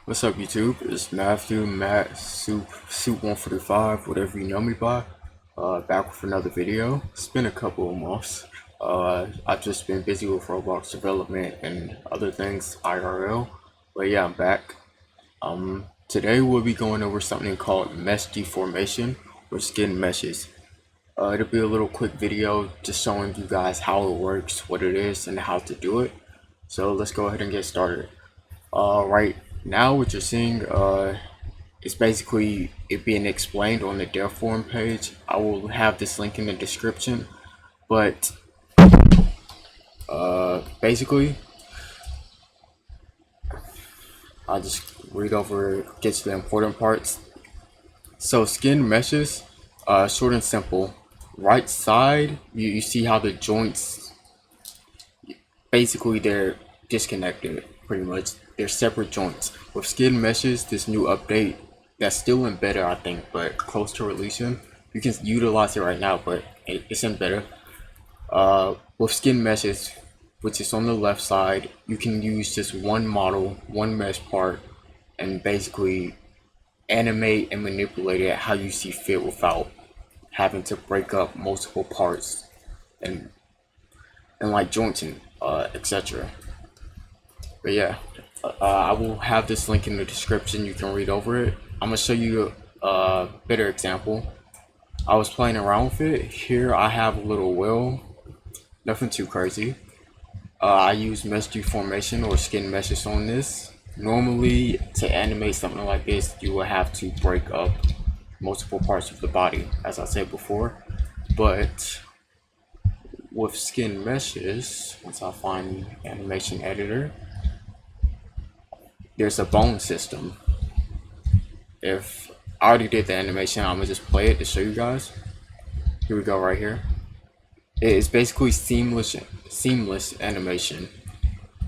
What's up, YouTube? It's Matthew, Matt, Soup 145, whatever you know me by. Back with another video. It's been a couple of months. I've just been busy with Roblox development and other things IRL. But yeah, I'm back. Today we'll be going over something called mesh deformation or skin meshes. It'll be a little quick video just showing you guys how it works, what it is, and how to do it. So let's go ahead and get started. Right now what you're seeing is basically it being explained on the Deform page. I will have this link in the description, but basically I'll just read over, get to the important parts. So skin meshes, short and simple. Right side, you see how the joints, basically they're disconnected pretty much. They're separate joints. With skin meshes, this new update that's still in beta, I think, but close to releasing, you can utilize it right now, but it's in beta. With skin meshes, which is on the left side, you can use just one model, one mesh part, and basically animate and manipulate it how you see fit without having to break up multiple parts and like joints and etc. But yeah, I will have this link in the description. You can read over it. I'm gonna show you a better example. I was playing around with it. Here I have a little wheel, nothing too crazy. I use mesh deformation or skin meshes on this. Normally, to animate something like this, you will have to break up multiple parts of the body, as I said before. But with skin meshes, once I find the animation editor, there's a bone system. If I already did the animation, I'm gonna just play it to show you guys. Here we go, right here. It is basically seamless animation.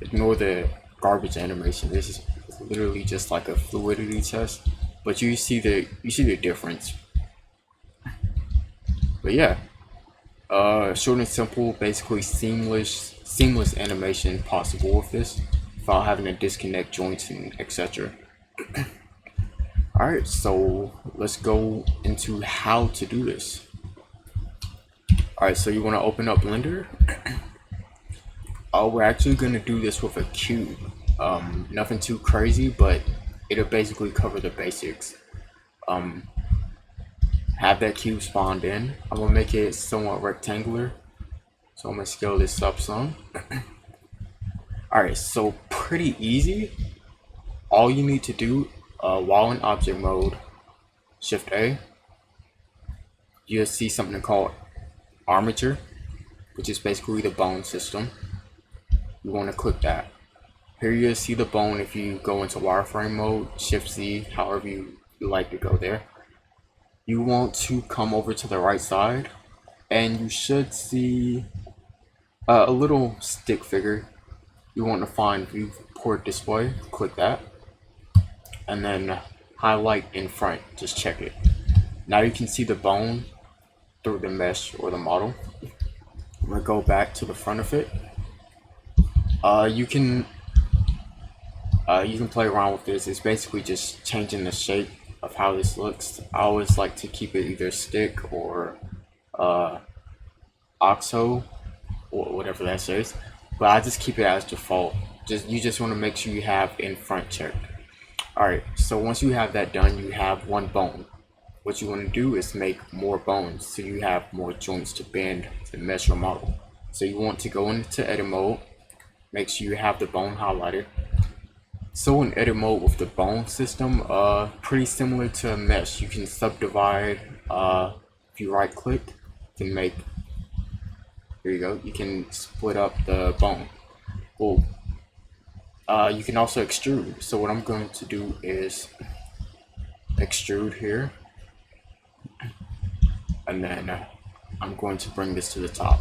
Ignore the garbage animation. This is literally just like a fluidity test, but you see the difference. But yeah, short and simple, basically seamless animation possible with this without having to disconnect joints and etc. Alright, so let's go into how to do this. Alright, so you want to open up Blender. We're actually going to do this with a cube. Nothing too crazy, but it'll basically cover the basics. Have that cube spawned in. I'm going to make it somewhat rectangular, so I'm going to scale this up some. Alright, so pretty easy. All you need to do while in object mode, Shift A, you'll see something called armature, which is basically the bone system. You want to click that. Here you'll see the bone. If you go into wireframe mode, Shift Z, however you like to go there, you want to come over to the right side and you should see a little stick figure. You want to find viewport display, click that, and then highlight in front, just check it. Now you can see the bone through the mesh or the model. I'm gonna go back to the front of it. You can play around with this. It's basically just changing the shape of how this looks. I always like to keep it either stick or oxo or whatever that says, but I just keep it as default. You just want to make sure you have in front checked. Alright, so once you have that done, you have one bone. What you want to do is make more bones so you have more joints to bend to mesh your model. So you want to go into edit mode, make sure you have the bone highlighted. So in edit mode with the bone system, pretty similar to a mesh, you can subdivide. If you right click, you can make, here you go, you can split up the bone. Well, you can also extrude. So what I'm going to do is extrude here, and then I'm going to bring this to the top,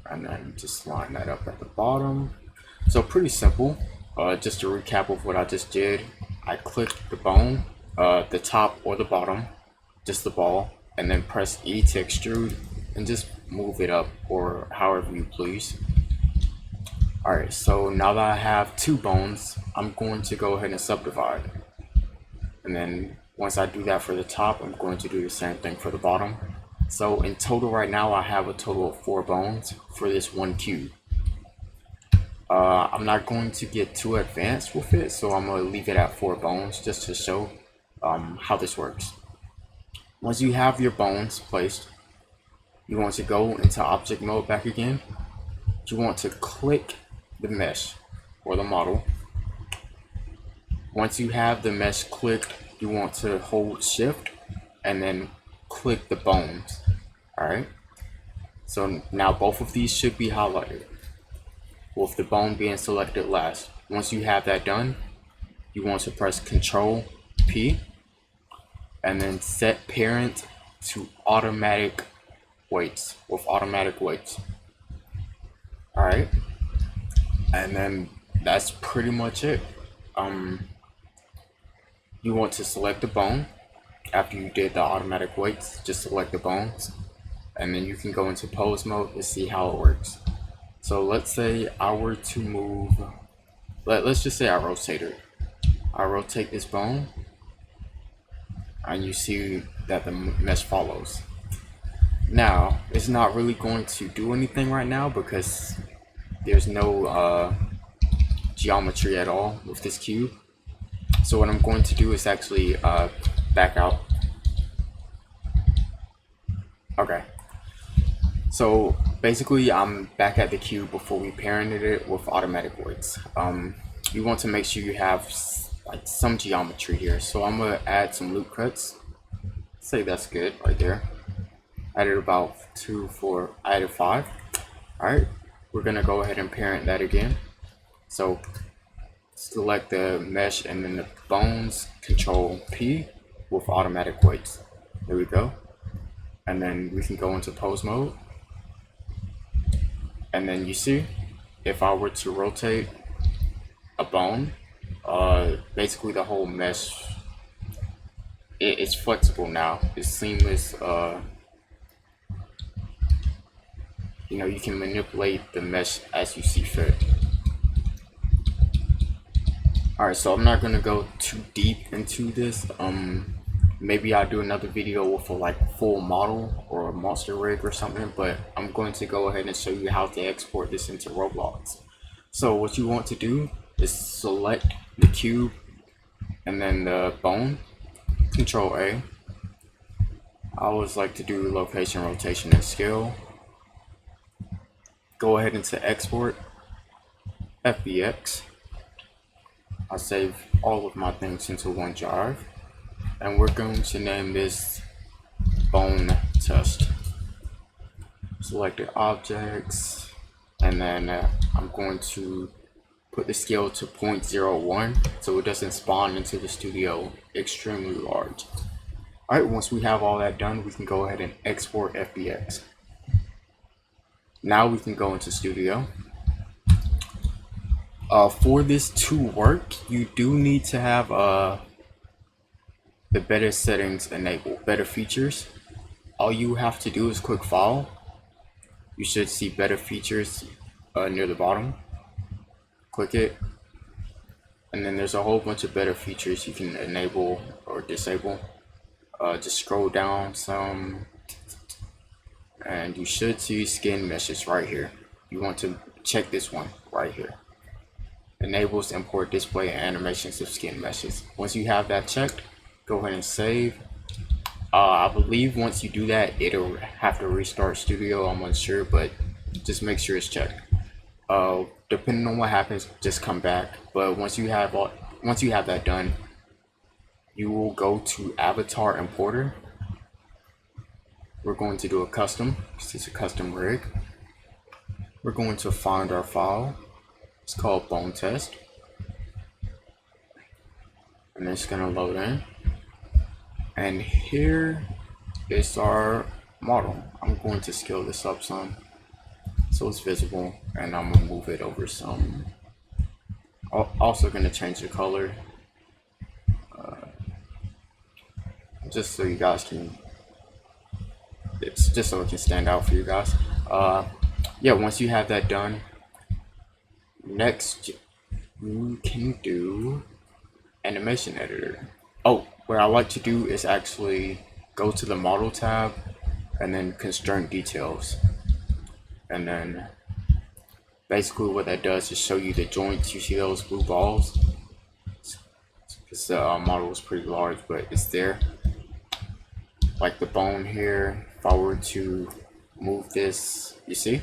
and then just line that up at the bottom. So pretty simple. Just to recap of what I just did, I clicked the bone, the top or the bottom, just the ball, and then press E to extrude and just move it up or however you please. Alright, so now that I have 2 bones, I'm going to go ahead and subdivide. And then once I do that for the top, I'm going to do the same thing for the bottom. So in total right now, I have a total of 4 bones for this one cube. I'm not going to get too advanced with it, so I'm going to leave it at 4 bones just to show how this works. Once you have your bones placed, you want to go into object mode back again. You want to click the mesh or the model. Once you have the mesh clicked, you want to hold shift and then click the bones. Alright, so now both of these should be highlighted with the bone being selected last. Once you have that done, you want to press Control P and then set parent to automatic weights with automatic weights. Alright, and then that's pretty much it. You want to select the bone. After you did the automatic weights, just select the bones, and then you can go into pose mode to see how it works. So let's say I were to move, let's just say I rotate it. I rotate this bone, and you see that the mesh follows. Now, it's not really going to do anything right now because there's no geometry at all with this cube. So what I'm going to do is actually back out. Okay. So basically I'm back at the cube before we parented it with automatic weights. You want to make sure you have like some geometry here. So I'm gonna add some loop cuts. Say that's good right there. Added about 2, 4, I added 5. Alright, we're gonna go ahead and parent that again. So select the mesh and then the bones, Control P with automatic weights. There we go. And then we can go into pose mode. And then you see, if I were to rotate a bone, basically the whole mesh, it's flexible now. It's seamless. You know, you can manipulate the mesh as you see fit. Alright, so I'm not gonna go too deep into this. Maybe I'll do another video with a like full model or a monster rig or something, but I'm going to go ahead and show you how to export this into Roblox. So what you want to do is select the cube and then the bone, Control A. I always like to do location, rotation, and scale. Go ahead into export, FBX. I'll save all of my things into one drive. And we're going to name this bone test. Selected objects, and then I'm going to put the scale to 0.01 so it doesn't spawn into the studio extremely large. Alright, once we have all that done, we can go ahead and export FBX. Now we can go into studio. For this to work, you do need to have the better settings enabled, better features. All you have to do is click file. You should see better features near the bottom. Click it, and then there's a whole bunch of better features you can enable or disable. Just scroll down some, and you should see SkinnedMeshes right here. You want to check this one right here. Enables import display and animations of SkinnedMeshes. Once you have that checked, go ahead and save. I believe once you do that, it'll have to restart studio. I'm unsure, but just make sure it's checked. Depending on what happens, just come back. But once you have that done, you will go to avatar importer. We're going to do a custom. This is a custom rig. We're going to find our file. It's called bone test, and it's gonna load in. And here is our model. I'm going to scale this up some so it's visible, and I'm gonna move it over some. Also gonna change the color, just so you guys can. It's just so it can stand out for you guys. Yeah, once you have that done, Next, you can do animation editor. Oh, what I like to do is actually go to the model tab and then constraint details. And then basically what that does is show you the joints. You see those blue balls? Because the model is pretty large, but it's there. Like the bone here, if I were to move this, you see?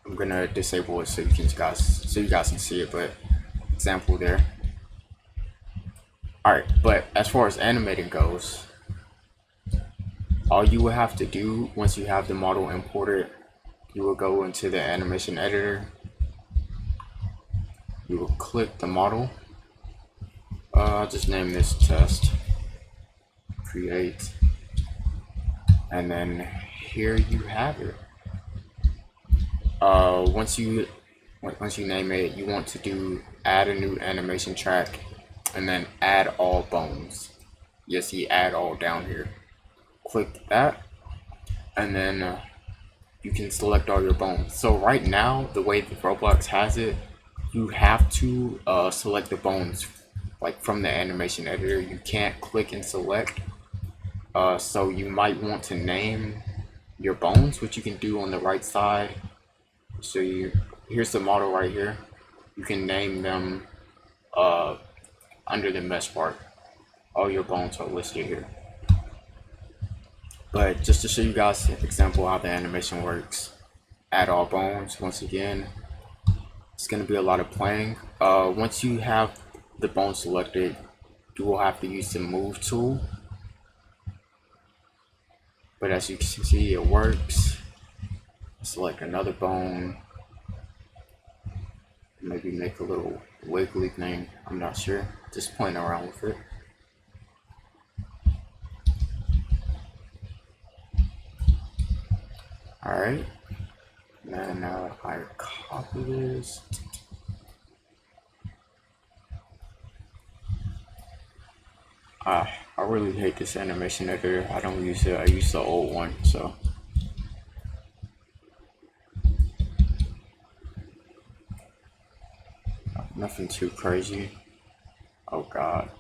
I'm gonna disable it so you guys can see it, but example there. Alright, but as far as animating goes, all you will have to do once you have the model imported, you will go into the animation editor. You will click the model. I'll just name this test. Create. And then here you have it. Once you name it, you want to do add a new animation track and then add all bones. You see add all down here. Click that and then you can select all your bones. So right now, the way the Roblox has it, you have to select the bones like from the animation editor. You can't click and select. So you might want to name your bones, which you can do on the right side. So here's the model right here. You can name them under the mesh part. All your bones are listed here. But just to show you guys an example how the animation works, add all bones. Once again, it's going to be a lot of playing. Once you have the bone selected, you will have to use the move tool. But as you can see, it works. Select another bone. Maybe make a little wiggly thing. I'm not sure. Just playing around with it. Alright. Then I copy this. I really hate this animation editor. I don't use it. I use the old one, so. Nothing too crazy. Oh God.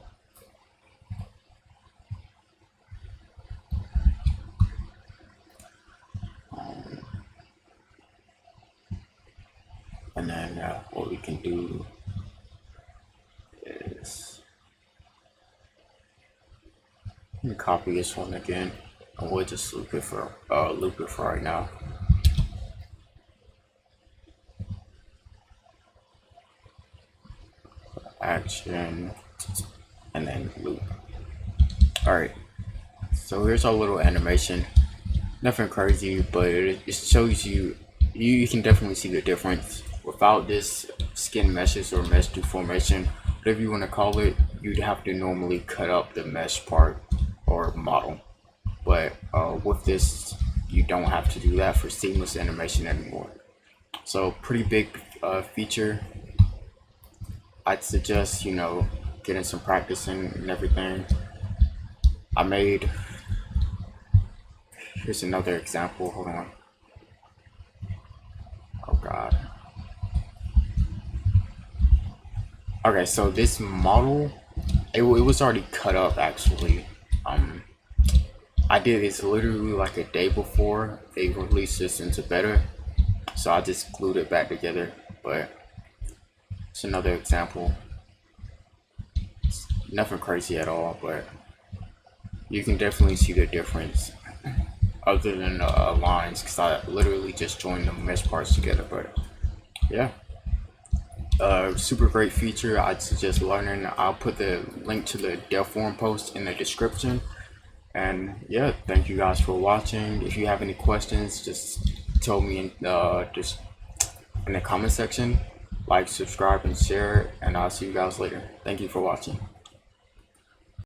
And then what we can do is copy this one again, and we'll just loop it for right now. Action, and then loop. All right. So here's our little animation. Nothing crazy, but it shows you. You can definitely see the difference. Without this skin meshes or mesh deformation, whatever you want to call it, you'd have to normally cut up the mesh part or model. But with this, you don't have to do that for seamless animation anymore. So pretty big feature. I'd suggest, getting some practice in and everything. Here's another example. Hold on. Oh God. Okay, so this model, it was already cut up actually. I did this literally like a day before they released this into beta, so I just glued it back together. But it's another example. It's nothing crazy at all, but you can definitely see the difference. Other than the lines, because I literally just joined the mesh parts together. But yeah. Super great feature. I'd suggest learning. I'll put the link to the Deform post in the description. And yeah, thank you guys for watching. If you have any questions, just tell me in the comment section. Like, subscribe, and share. And I'll see you guys later. Thank you for watching.